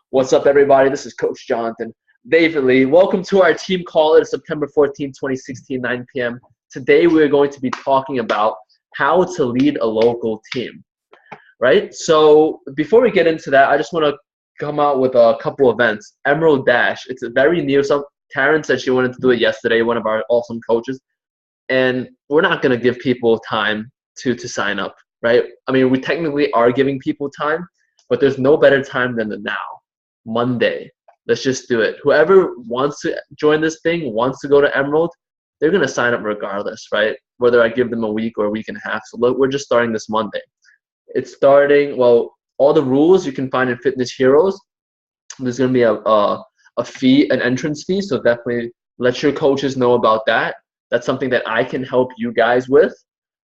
What's up, everybody? This is Coach Jonathan David Lee. Welcome to our team call. It is September 14, 2016, 9 p.m. Today, we're going to be talking about how to lead a local team, right? So before we get into that, I just want to come out with a couple events. Emerald Dash. It's a very new. So Taryn said she wanted to do it yesterday, one of our awesome coaches. And we're not going to give people time to sign up, right? I mean, we technically are giving people time, but there's no better time than the now. Monday. Let's just do it. Whoever wants to join this thing, wants to go to Emerald, they're going to sign up regardless, right? Whether I give them a week or a week and a half. So look, we're just starting this Monday. It's starting, well, all the rules you can find in Fitness Heroes. There's going to be a fee, an entrance fee, so definitely let your coaches know about that. That's something that I can help you guys with,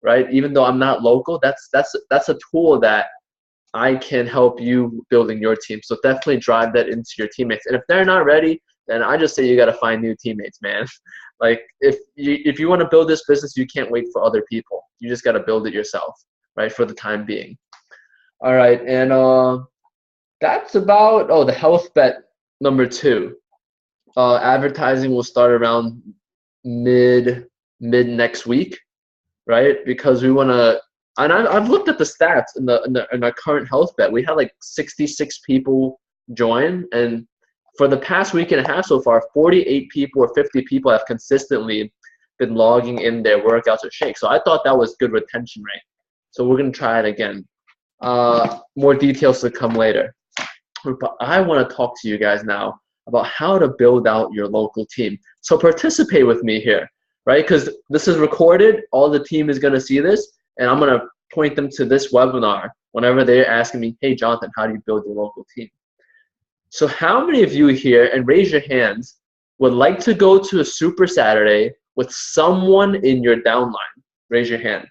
right? Even though I'm not local, that's a tool that I can help you building your team. So definitely drive that into your teammates. And if they're not ready, then I just say you got to find new teammates, man. Like if you want to build this business, you can't wait for other people. You just got to build it yourself, right, for the time being. All right, and that's about the health bet number 2. Advertising will start around mid next week, right? Because we want to. And I've looked at the stats in our current health bet. We had like 66 people join, and for the past week and a half so far, 48 people or 50 people have consistently been logging in their workouts or shakes. So I thought that was good retention rate. So we're gonna try it again. More details to come later. But I want to talk to you guys now about how to build out your local team. So participate with me here, right? Because this is recorded. All the team is gonna see this. And I'm going to point them to this webinar whenever they're asking me, hey, Jonathan, how do you build your local team? So how many of you here, and raise your hands, would like to go to a Super Saturday with someone in your downline? Raise your hand.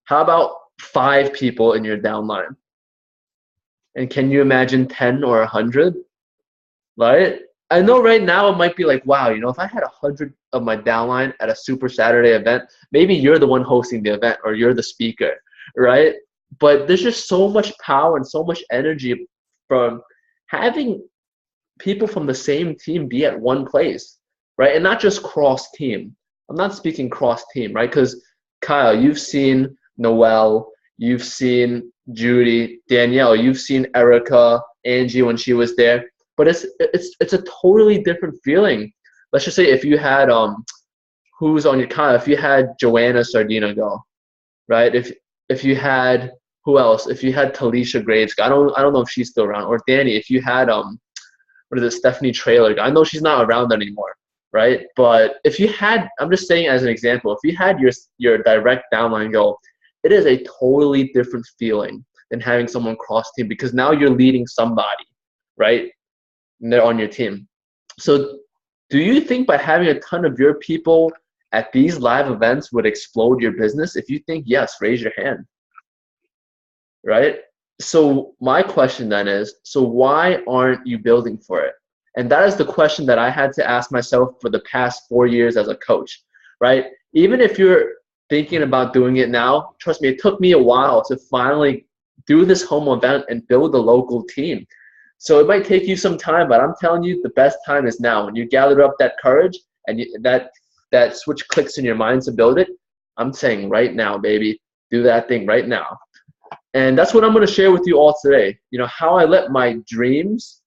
How about 5 people in your downline? And can you imagine 10 or 100? Right? I know right now it might be like, wow, if I had 100 of my downline at a Super Saturday event, maybe you're the one hosting the event or you're the speaker, right? But there's just so much power and so much energy from having people from the same team be at one place, right? And not just cross team. I'm not speaking cross team, right? Because Kyle, you've seen Noelle, you've seen Judy, Danielle, you've seen Erica, Angie when she was there. But it's a totally different feeling. Let's just say if you had who's on your Kyle, if you had Joanna Sardina go, right? If you had who else? If you had Talisha Graves, I don't know if she's still around. Or Danny, if you had Stephanie Trailer, I know she's not around anymore, right? But if you had, I'm just saying as an example, if you had your direct downline go, it is a totally different feeling than having someone cross team because now you're leading somebody, right? And they're on your team. So do you think by having a ton of your people at these live events would explode your business? If you think yes, raise your hand, right? So my question then is, so why aren't you building for it? And that is the question that I had to ask myself for the past 4 years as a coach, right? Even if you're thinking about doing it now, trust me, it took me a while to finally do this home event and build a local team. So it might take you some time, but I'm telling you, the best time is now. When you gather up that courage and that switch clicks in your mind to build it, I'm saying right now, baby, do that thing right now. And that's what I'm going to share with you all today. How I let my dreams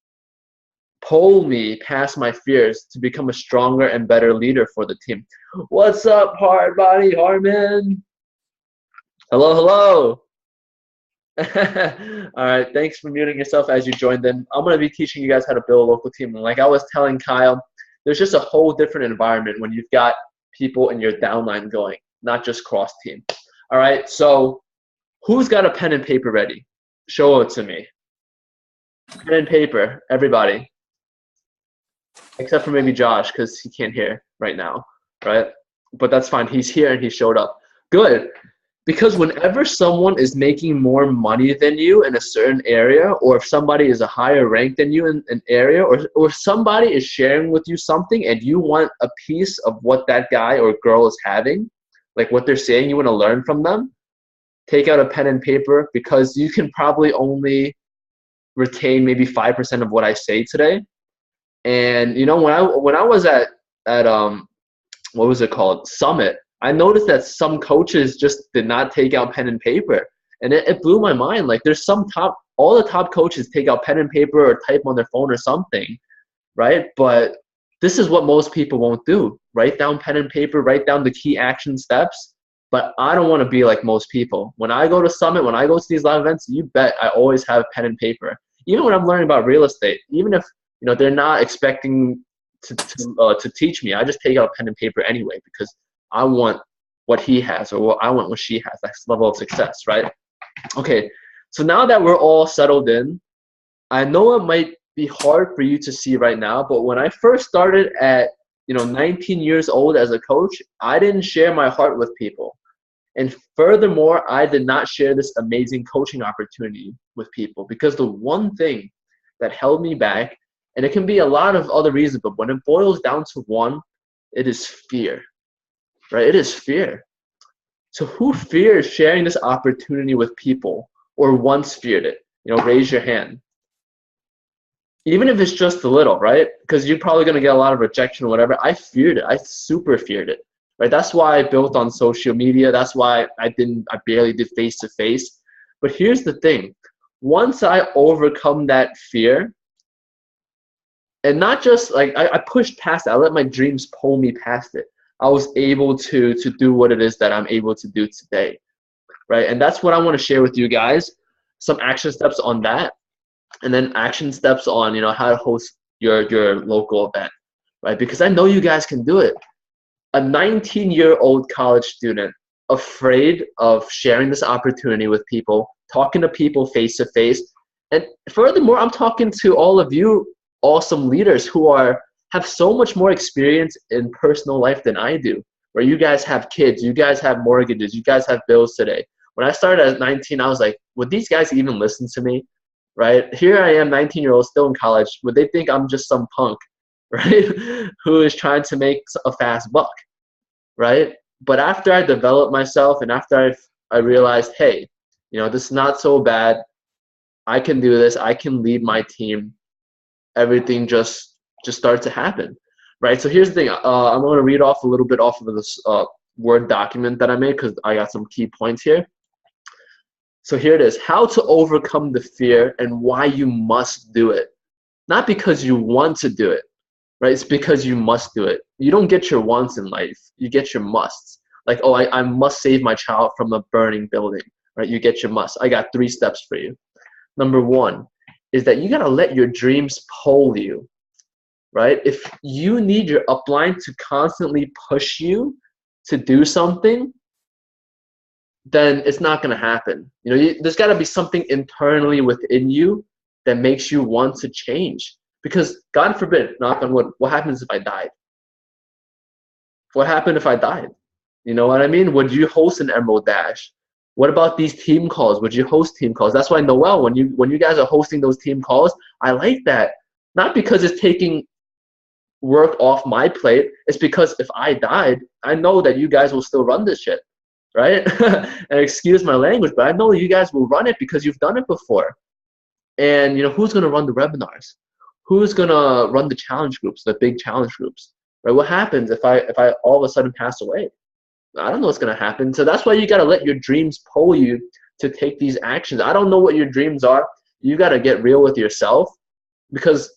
pull me past my fears to become a stronger and better leader for the team. What's up, Hardbody Harmon? Hello, hello. All right, thanks for muting yourself as you joined in. I'm going to be teaching you guys how to build a local team. And like I was telling Kyle, there's just a whole different environment when you've got people in your downline going, not just cross team. All right, so who's got a pen and paper ready? Show it to me. Pen and paper, everybody. Except for maybe Josh, because he can't hear right now, right? But that's fine. He's here and he showed up. Good. Because whenever someone is making more money than you in a certain area, or if somebody is a higher rank than you in an area, or somebody is sharing with you something and you want a piece of what that guy or girl is having, like what they're saying, you want to learn from them, take out a pen and paper because you can probably only retain maybe 5% of what I say today. And you know, when I was at what was it called, Summit, I noticed that some coaches just did not take out pen and paper, and it blew my mind. Like, there's all the top coaches take out pen and paper or type on their phone or something, right? But this is what most people won't do. Write down pen and paper, write down the key action steps. But I don't want to be like most people. When I go to Summit, when I go to these live events, you bet I always have pen and paper. Even when I'm learning about real estate, even if they're not expecting to teach me, I just take out pen and paper anyway, because I want what he has, or I want what she has, that level of success, right? Okay, so now that we're all settled in, I know it might be hard for you to see right now, but when I first started at 19 years old as a coach, I didn't share my heart with people. And furthermore, I did not share this amazing coaching opportunity with people, because the one thing that held me back, and it can be a lot of other reasons, but when it boils down to one, it is fear, right? It is fear. So who fears sharing this opportunity with people, or once feared it? Raise your hand. Even if it's just a little, right? Because you're probably going to get a lot of rejection or whatever. I feared it. I super feared it, right? That's why I built on social media. That's why I barely did face-to-face. But here's the thing. Once I overcome that fear, and not just like I pushed past it, I let my dreams pull me past it, I was able to do what it is that I'm able to do today, right? And that's what I want to share with you guys, some action steps on that, and then action steps on how to host your local event, right? Because I know you guys can do it. A 19-year-old college student afraid of sharing this opportunity with people, talking to people face to face, and furthermore, I'm talking to all of you awesome leaders who have so much more experience in personal life than I do, where you guys have kids, you guys have mortgages, you guys have bills today. When I started at 19, I was like, would these guys even listen to me? Right? Here I am, 19-year-old, still in college. Would they think I'm just some punk, right, who is trying to make a fast buck, right? But after I developed myself, and after I realized, hey, this is not so bad. I can do this. I can lead my team. Everything just started to happen, right? So here's the thing. I'm going to read off a little bit off of this Word document that I made, because I got some key points here. So here it is. How to overcome the fear and why you must do it. Not because you want to do it, right? It's because you must do it. You don't get your wants in life. You get your musts. Like, oh, I must save my child from a burning building, right? You get your must. I got 3 steps for you. Number 1 is that you got to let your dreams pull you, right? If you need your upline to constantly push you to do something, then it's not going to happen. There's got to be something internally within you that makes you want to change. Because God forbid, knock on wood, what happens if I died? What happened if I died? You know what I mean? Would you host an Emerald Dash? What about these team calls? Would you host team calls? That's why, Noel, when you guys are hosting those team calls, I like that. Not because it's taking work off my plate. It's because if I died, I know that you guys will still run this shit, right? And excuse my language, but I know you guys will run it because you've done it before. And who's going to run the webinars? Who's going to run the challenge groups, the big challenge groups, right? What happens if I all of a sudden pass away? I don't know what's going to happen. So that's why you got to let your dreams pull you to take these actions. I don't know what your dreams are. You got to get real with yourself, because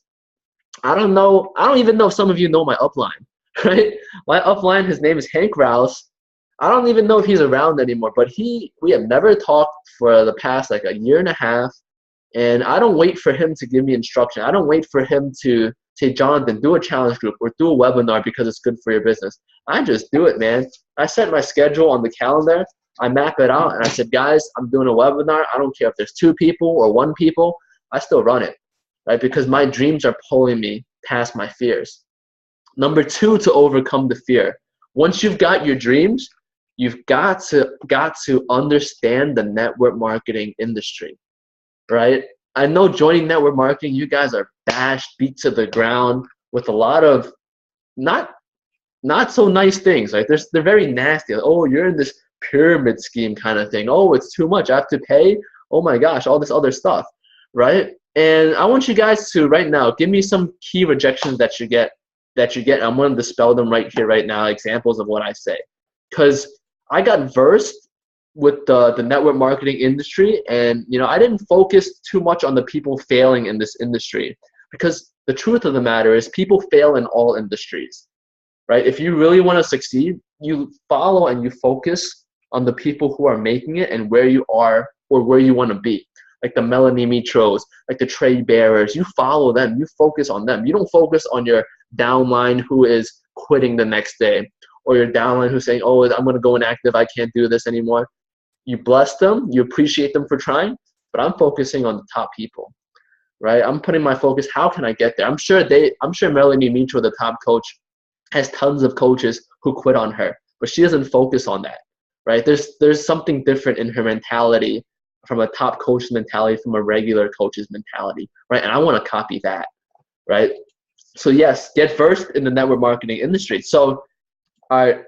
I don't know. I don't even know if some of you know my upline, right? My upline, his name is Hank Rouse. I don't even know if he's around anymore, but we have never talked for the past like a year and a half. And I don't wait for him to give me instruction. I don't wait for him to say, Jonathan, do a challenge group or do a webinar because it's good for your business. I just do it, man. I set my schedule on the calendar. I map it out, and I said, guys, I'm doing a webinar. I don't care if there's 2 people or 1 people. I still run it, right? Because my dreams are pulling me past my fears. Number 2, to overcome the fear. Once you've got your dreams, you've got to understand the network marketing industry, right? I know joining network marketing, you guys are bashed, beat to the ground with a lot of not so nice things. Like they're very nasty. Like, oh, you're in this pyramid scheme kind of thing. Oh, it's too much. I have to pay. Oh my gosh, all this other stuff, right? And I want you guys to right now give me some key rejections that you get. I'm going to dispel them right here, right now. Examples of what I say, because I got versed with the network marketing industry, and I didn't focus too much on the people failing in this industry, because the truth of the matter is people fail in all industries, right? If you really want to succeed, you follow and you focus on the people who are making it and where you are or where you want to be. Like the Melanie Mitros, like the Trey Bearers, you follow them, you focus on them. You don't focus on your downline who is quitting the next day, or your downline who's saying, oh, I'm going to go inactive, I can't do this anymore. You bless them, you appreciate them for trying, but I'm focusing on the top people, right? I'm putting my focus, how can I get there? I'm sure Melanie Mitro, the top coach, has tons of coaches who quit on her, but she doesn't focus on that, right? There's something different in her mentality, from a top coach's mentality, from a regular coach's mentality, right? And I want to copy that, right? So yes, get versed in the network marketing industry. So, all right,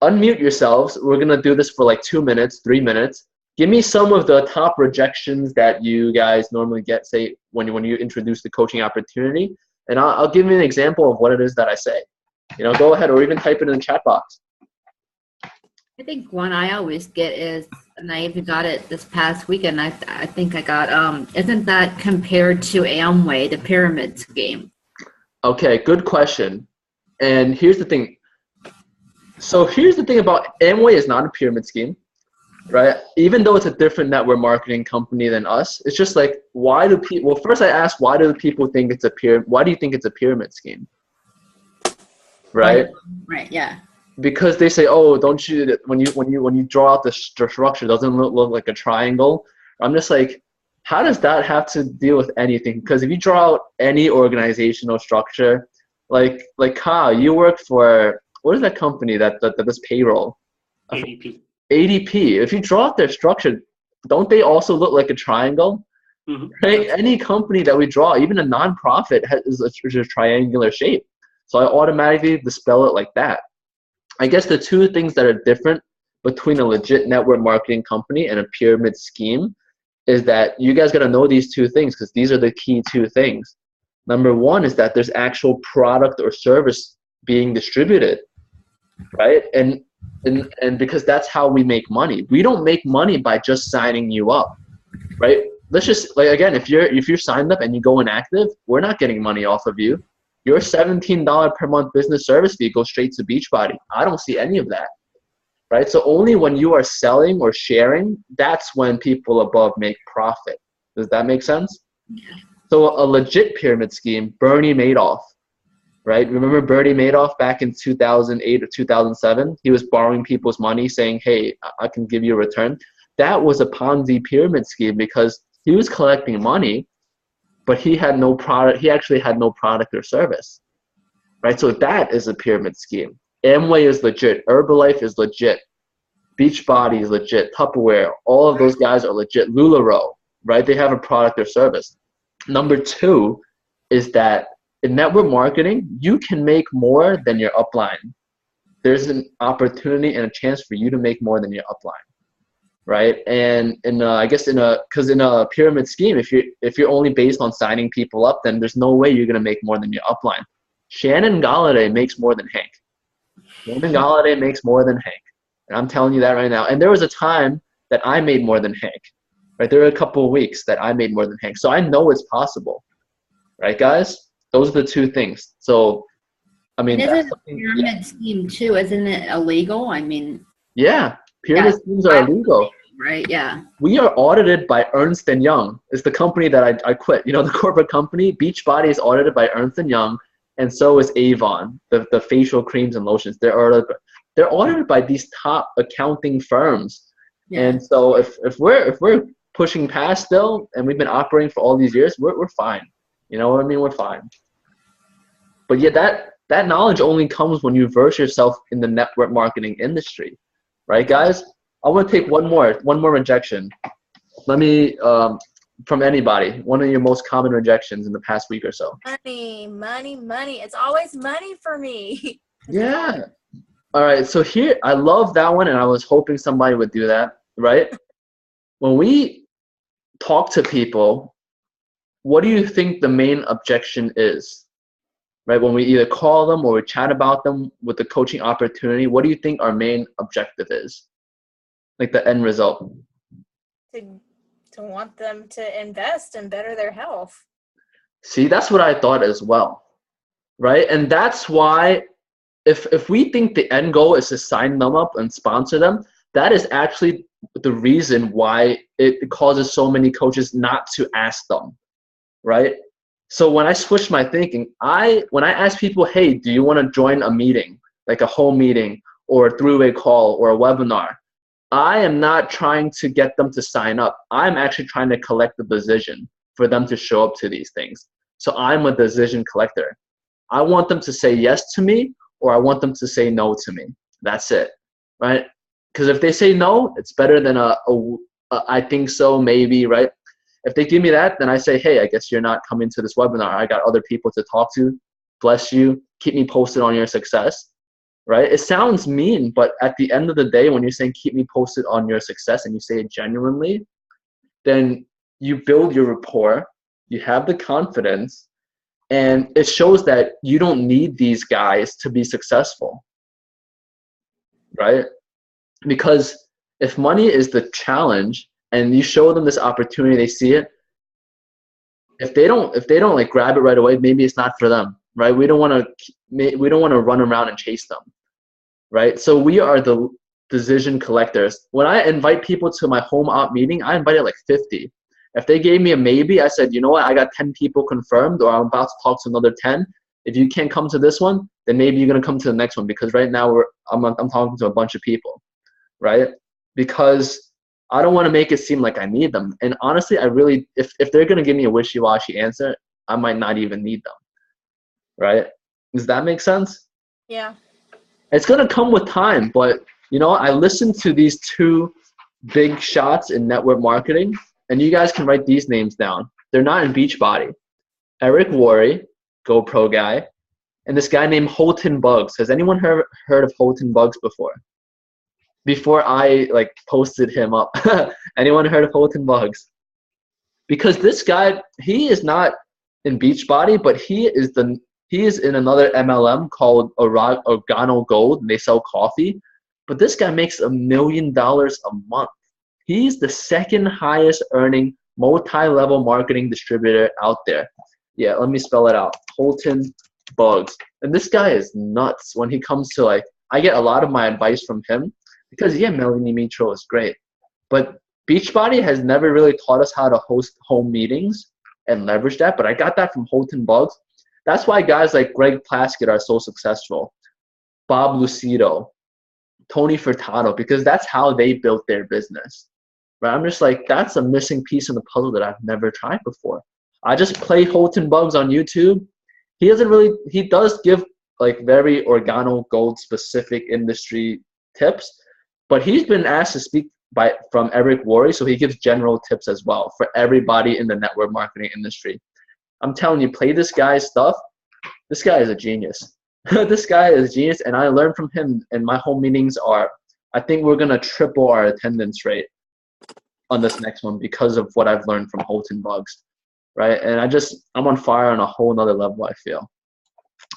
unmute yourselves. We're going to do this for like 2 minutes, 3 minutes. Give me some of the top rejections that you guys normally get, say, when you introduce the coaching opportunity. And I'll give you an example of what it is that I say. Go ahead, or even type it in the chat box. I think one I always get is, and I even got it this past weekend, I think I got, isn't that compared to Amway, the pyramid scheme? Okay, good question. And here's the thing. So here's the thing about Amway is not a pyramid scheme, right? Even though it's a different network marketing company than us, it's just like, why do people, well, first I asked, why do people think it's a pyramid, why do you think it's a pyramid scheme? Right? Right, yeah. Because they say, oh, don't you, when you draw out the structure, it doesn't look like a triangle. I'm just like, how does that have to deal with anything? Because if you draw out any organizational structure, like Kyle, you work for, what is that company that does payroll? ADP. ADP. If you draw out their structure, don't they also look like a triangle? Mm-hmm. Right? Any company that we draw, even a nonprofit, is a triangular shape. So I automatically dispel it like that. I guess the two things that are different between a legit network marketing company and a pyramid scheme is that you guys got to know these two things, because these are the key two things. Number one is that there's actual product or service being distributed, right? And because that's how we make money. We don't make money by just signing you up, right? Let's just, like, again, if you're signed up and you go inactive, we're not getting money off of you. Your $17 per month business service fee goes straight to Beachbody. I don't see any of that, right? So only when you are selling or sharing, that's when people above make profit. Does that make sense? Yeah. So a legit pyramid scheme, Bernie Madoff, right? Remember Bernie Madoff back in 2008 or 2007? He was borrowing people's money saying, hey, I can give you a return. That was a Ponzi pyramid scheme, because he was collecting money, but he had no product. He actually had no product or service, right? So that is a pyramid scheme. Amway is legit. Herbalife is legit. Beachbody is legit. Tupperware, all of those guys are legit. LuLaRoe, right? They have a product or service. Number two is that in network marketing, you can make more than your upline. There's an opportunity and a chance for you to make more than your upline. Right, and I guess in a pyramid scheme, if you're only based on signing people up, then there's no way you're gonna make more than your upline. Shannon Galladay makes more than Hank. Shannon Galladay makes more than Hank, and I'm telling you that right now. And there was a time that I made more than Hank. Right, there were a couple of weeks that I made more than Hank, so I know it's possible. Right, guys, those are the two things. So, I mean, Isn't a pyramid scheme too? Isn't it illegal? I mean, yeah. Pyramid schemes are illegal. Right, yeah. We are audited by Ernst & Young. It's the company that I quit. The corporate company. Beachbody is audited by Ernst & Young, and so is Avon, the facial creams and lotions. They're audited by these top accounting firms. Yeah. And so if we're pushing past still, and we've been operating for all these years, we're fine. You know what I mean? We're fine. But yeah, that knowledge only comes when you verse yourself in the network marketing industry. Right, guys? I want to take one more rejection. Let me, from anybody, one of your most common rejections in the past week or so. Money, money, money. It's always money for me. Yeah. All right, so here, I love that one, and I was hoping somebody would do that, right? When we talk to people, what do you think the main objection is? Right? When we either call them or we chat about them with the coaching opportunity, what do you think our main objective is? Like the end result? To want them to invest and better their health. See, that's what I thought as well. Right? And that's why if we think the end goal is to sign them up and sponsor them, that is actually the reason why it causes so many coaches not to ask them, right? So when I switched my thinking, when I ask people, hey, do you want to join a meeting, like a home meeting or a three-way call or a webinar, I am not trying to get them to sign up. I'm actually trying to collect the decision for them to show up to these things. So I'm a decision collector. I want them to say yes to me, or I want them to say no to me. That's it, right? Because if they say no, it's better than a I think so, maybe, right? If they give me that, then I say, hey, I guess you're not coming to this webinar. I got other people to talk to. Bless you. Keep me posted on your success, right? It sounds mean, but at the end of the day, when you're saying keep me posted on your success and you say it genuinely, then you build your rapport, you have the confidence, and it shows that you don't need these guys to be successful, right? Because if money is the challenge and you show them this opportunity, they see it. If they don't like grab it right away, maybe it's not for them, right? We don't want to run around and chase them, right? So we are the decision collectors. When I invite people to my home op meeting, I invited like 50. If they gave me a maybe, I said, you know what, I got 10 people confirmed, or I'm about to talk to another 10. If you can't come to this one, then maybe you're gonna come to the next one, because right now I'm talking to a bunch of people, right? Because I don't want to make it seem like I need them. And honestly, I really, if they're gonna give me a wishy-washy answer, I might not even need them, right? Does that make sense? Yeah. It's gonna come with time, but you know, I listened to these two big shots in network marketing, and you guys can write these names down. They're not in Beachbody. Eric Worre, GoPro guy, and this guy named Holton Bugs. Has anyone heard of Holton Bugs before? Before I like posted him up. Anyone heard of Holton Bugs? Because this guy, he is not in Beachbody, but he is in another MLM called Organo Gold, and they sell coffee. But this guy makes $1 million a month. He's the second highest earning multi-level marketing distributor out there. Yeah, let me spell it out. Holton Bugs. And this guy is nuts when he comes to like, I get a lot of my advice from him because, yeah, Melanie Mitro is great. But Beachbody has never really taught us how to host home meetings and leverage that. But I got that from Holton Bugs. That's why guys like Greg Plaskett are so successful. Bob Lucido, Tony Furtado, because that's how they built their business. Right? I'm just like, that's a missing piece in the puzzle that I've never tried before. I just play Holton Bugs on YouTube. He does give like very Organo Gold specific industry tips, but he's been asked to speak from Eric Worre, so he gives general tips as well for everybody in the network marketing industry. I'm telling you, play this guy's stuff. This guy is a genius. This guy is a genius, and I learned from him, and my home meetings I think we're going to triple our attendance rate on this next one because of what I've learned from Holton Bugs, right? And I'm on fire on a whole nother level, I feel,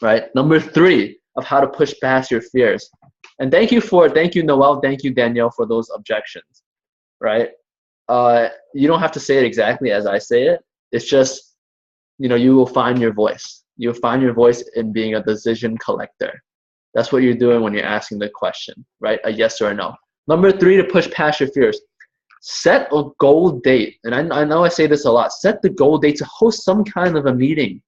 right? Number 3 of how to push past your fears. And thank you, Noel, thank you, Danielle, for those objections, right? You don't have to say it exactly as I say it. It's just, you will find your voice. You'll find your voice in being a decision collector. That's what you're doing when you're asking the question, right? A yes or a no. Number 3 to push past your fears. Set a goal date. And I know I say this a lot. Set the goal date to host some kind of a meeting,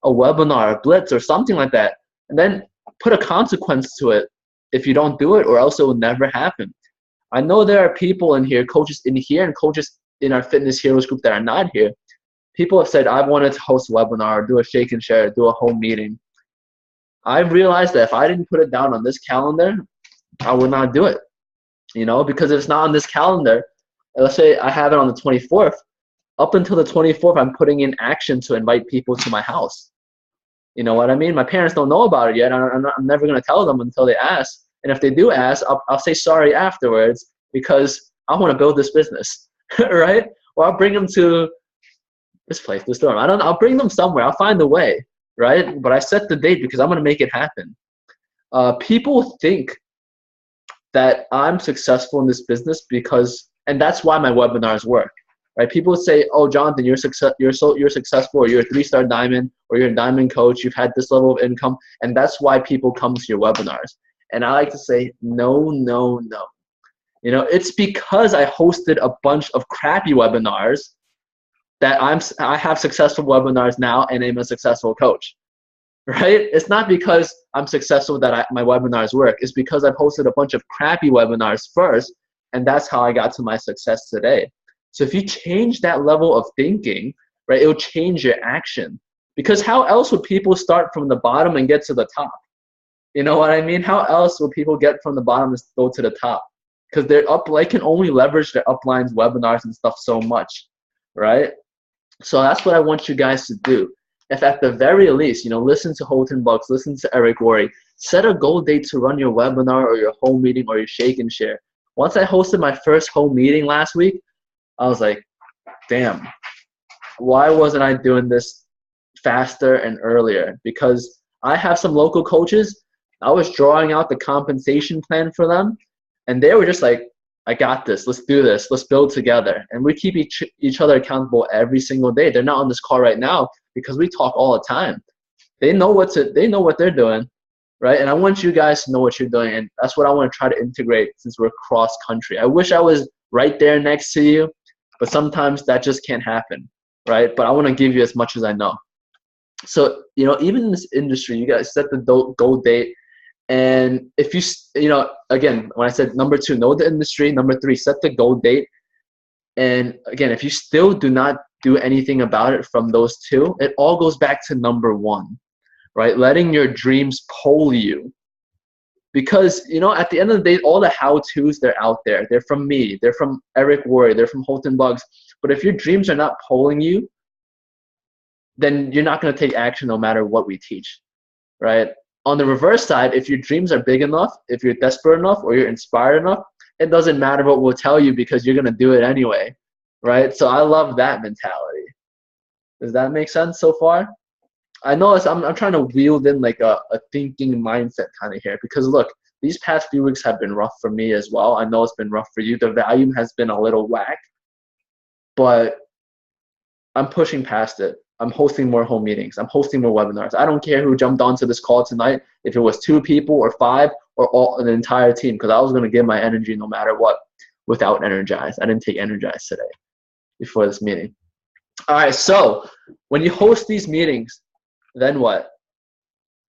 a webinar, a blitz, or something like that. And then put a consequence to it if you don't do it, or else it will never happen. I know there are people in here, coaches in here and coaches in our Fitness Heroes group that are not here. People have said, I wanted to host a webinar, do a shake and share, do a home meeting. I've realized that if I didn't put it down on this calendar, I would not do it. Because if it's not on this calendar, let's say I have it on the 24th, up until the 24th, I'm putting in action to invite people to my house. You know what I mean? My parents don't know about it yet. I'm never going to tell them until they ask. And if they do ask, I'll say sorry afterwards because I want to build this business, right? Or I'll bring them to this place, this dorm. I'll bring them somewhere. I'll find a way, right? But I set the date because I'm going to make it happen. People think that I'm successful in this business because, and that's why my webinars work, right? People say, "Oh, Jonathan, you're successful, or you're a 3-star diamond, or you're a diamond coach. You've had this level of income, and that's why people come to your webinars." And I like to say, no, no, no. It's because I hosted a bunch of crappy webinars that I have successful webinars now, and I'm a successful coach. Right? It's not because I'm successful that my webinars work. It's because I've hosted a bunch of crappy webinars first, and that's how I got to my success today. So if you change that level of thinking, right, it'll change your action. Because how else would people start from the bottom and get to the top? You know what I mean? How else will people get from the bottom and go to the top? Because they can only leverage their uplines, webinars, and stuff so much, right? So that's what I want you guys to do. If at the very least, listen to Holton Bucks, listen to Eric Worre, set a goal date to run your webinar or your home meeting or your shake and share. Once I hosted my first home meeting last week, I was like, damn, why wasn't I doing this faster and earlier? Because I have some local coaches. I was drawing out the compensation plan for them, and they were just like, I got this. Let's do this. Let's build together. And we keep each other accountable every single day. They're not on this call right now because we talk all the time. They know what they're doing, right? And I want you guys to know what you're doing, and that's what I want to try to integrate since we're cross country. I wish I was right there next to you, but sometimes that just can't happen, right? But I want to give you as much as I know. So, even in this industry, you guys set the goal date. And if again, when I said number 2, know the industry. Number 3, set the goal date. And again, if you still do not do anything about it from those 2, it all goes back to number 1, right? Letting your dreams pull you. Because, at the end of the day, all the how-tos, they're out there. They're from me. They're from Eric Worre. They're from Holton Bugs. But if your dreams are not pulling you, then you're not going to take action no matter what we teach, right? On the reverse side, if your dreams are big enough, if you're desperate enough, or you're inspired enough, it doesn't matter what we'll tell you because you're going to do it anyway, right? So I love that mentality. Does that make sense so far? I know I'm trying to wield in like a thinking mindset kind of here because look, these past few weeks have been rough for me as well. I know it's been rough for you. The volume has been a little whack, but I'm pushing past it. I'm hosting more home meetings. I'm hosting more webinars. I don't care who jumped onto this call tonight, if it was 2 people or 5 or an entire team, because I was going to give my energy no matter what without energized. I didn't take energized today before this meeting. All right, so when you host these meetings, then what?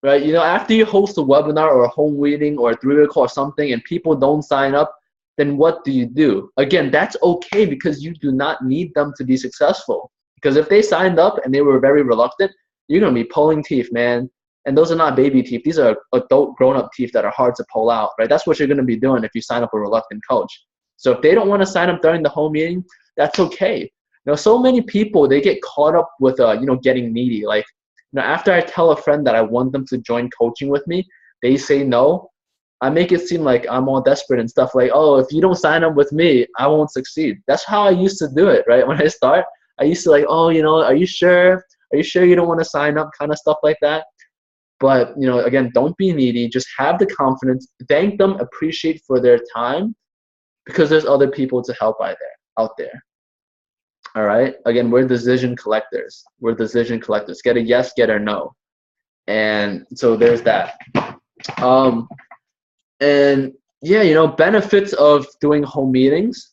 Right? After you host a webinar or a home meeting or a 3-way call or something and people don't sign up, then what do? Again, that's okay because you do not need them to be successful. Because if they signed up and they were very reluctant, you're going to be pulling teeth, man. And those are not baby teeth. These are adult grown-up teeth that are hard to pull out, right? That's what you're going to be doing if you sign up a reluctant coach. So if they don't want to sign up during the home meeting, that's okay. So many people, they get caught up with, getting needy. Like, after I tell a friend that I want them to join coaching with me, they say no. I make it seem like I'm all desperate and stuff like, oh, if you don't sign up with me, I won't succeed. That's how I used to do it, right? When I start, I used to like, oh, are you sure? Are you sure you don't want to sign up? Kind of stuff like that. But, again, don't be needy. Just have the confidence. Thank them, appreciate for their time because there's other people to help out there. All right? Again, we're decision collectors. We're decision collectors. Get a yes, get a no. And so there's that. And yeah, benefits of doing home meetings,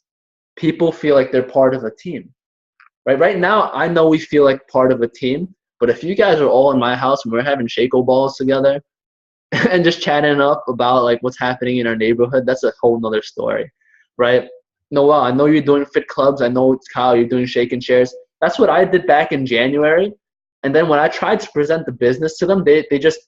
people feel like they're part of a team. Right now, I know we feel like part of a team, but if you guys are all in my house and we're having shako balls together and just chatting up about like what's happening in our neighborhood, that's a whole nother story, right? Noel, I know you're doing fit clubs. I know, Kyle, you're doing shake and shares. That's what I did back in January. And then when I tried to present the business to them, they just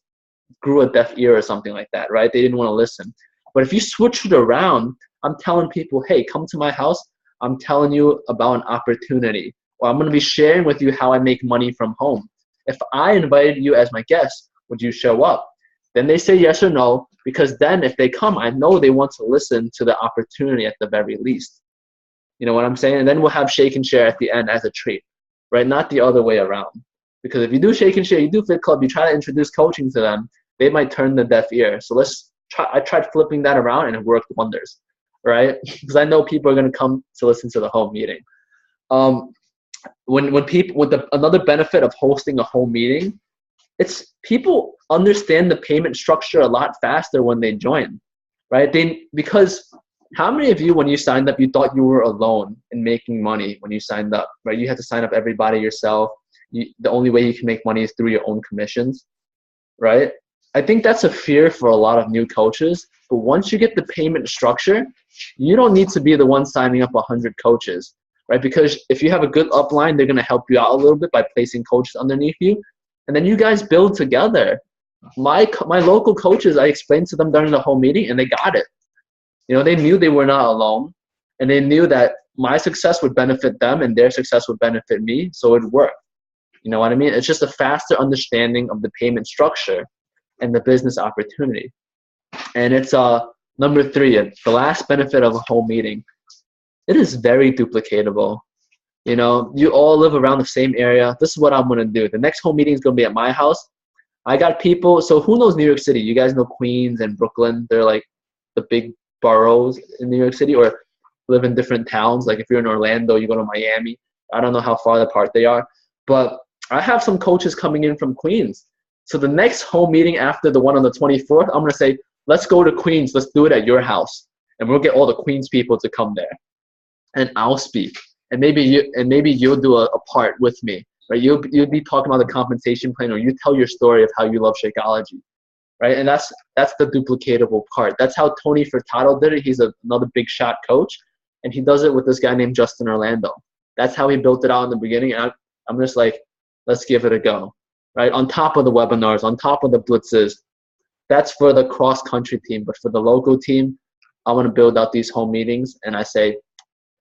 grew a deaf ear or something like that, right? They didn't want to listen. But if you switch it around, I'm telling people, hey, come to my house. I'm telling you about an opportunity. Or I'm going to be sharing with you how I make money from home. If I invited you as my guest, would you show up? Then they say yes or no, because then if they come, I know they want to listen to the opportunity at the very least. You know what I'm saying? And then we'll have shake and share at the end as a treat. right? Not the other way around. Because if you do Shake and Share, you do Fit Club, you try to introduce coaching to them, they might turn the deaf ear. So I tried flipping that around and it worked wonders, right? Because I know people are going to come to listen to the home meeting. Another benefit of hosting a home meeting, it's people understand the payment structure a lot faster when they join, right? Because how many of you, when you signed up, you thought you were alone in making money when you signed up, right? You had to sign up everybody yourself. The only way you can make money is through your own commissions, right? I think that's a fear for a lot of new coaches. But once you get the payment structure, you don't need to be the one signing up 100 coaches, right? Because if you have a good upline, they're going to help you out a little bit by placing coaches underneath you. And then you guys build together. My local coaches, I explained to them during the whole meeting, and they got it. You know, they knew they were not alone, and they knew that my success would benefit them and their success would benefit me, so it worked. You know what I mean? It's just a faster understanding of the payment structure and the business opportunity. And it's number 3, the last benefit of a home meeting. It is very duplicatable. You know, you all live around the same area. This is what I'm going to do. The next home meeting is going to be at my house. I got people. So who knows New York City? You guys know Queens and Brooklyn. They're like the big boroughs in New York City, or live in different towns. Like if you're in Orlando, you go to Miami. I don't know how far apart they are. But I have some coaches coming in from Queens. So the next home meeting after the one on the 24th, I'm going to say, let's go to Queens. Let's do it at your house. And we'll get all the Queens people to come there. And I'll speak. And maybe you'll do a part with me, right? You'll be talking about the compensation plan, or you tell your story of how you love Shakeology, right? And that's the duplicatable part. That's how Tony Furtado did it. He's another big shot coach, and he does it with this guy named Justin Orlando. That's how he built it out in the beginning. And I'm just like, let's give it a go, right? On top of the webinars, on top of the blitzes. That's for the cross-country team. But for the local team, I want to build out these home meetings, and I say,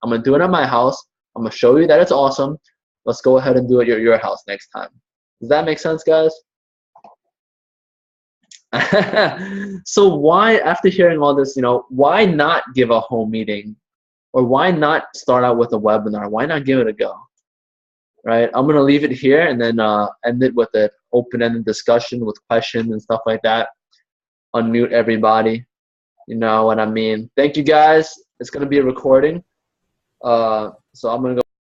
I'm going to do it at my house. I'm going to show you that it's awesome. Let's go ahead and do it at your house next time. Does that make sense, guys? So why, after hearing all this, why not give a home meeting? Or why not start out with a webinar? Why not give it a go? Right? I'm going to leave it here and then end it with an open-ended discussion with questions and stuff like that. Unmute everybody. You know what I mean? Thank you, guys. It's going to be a recording. So I'm going to go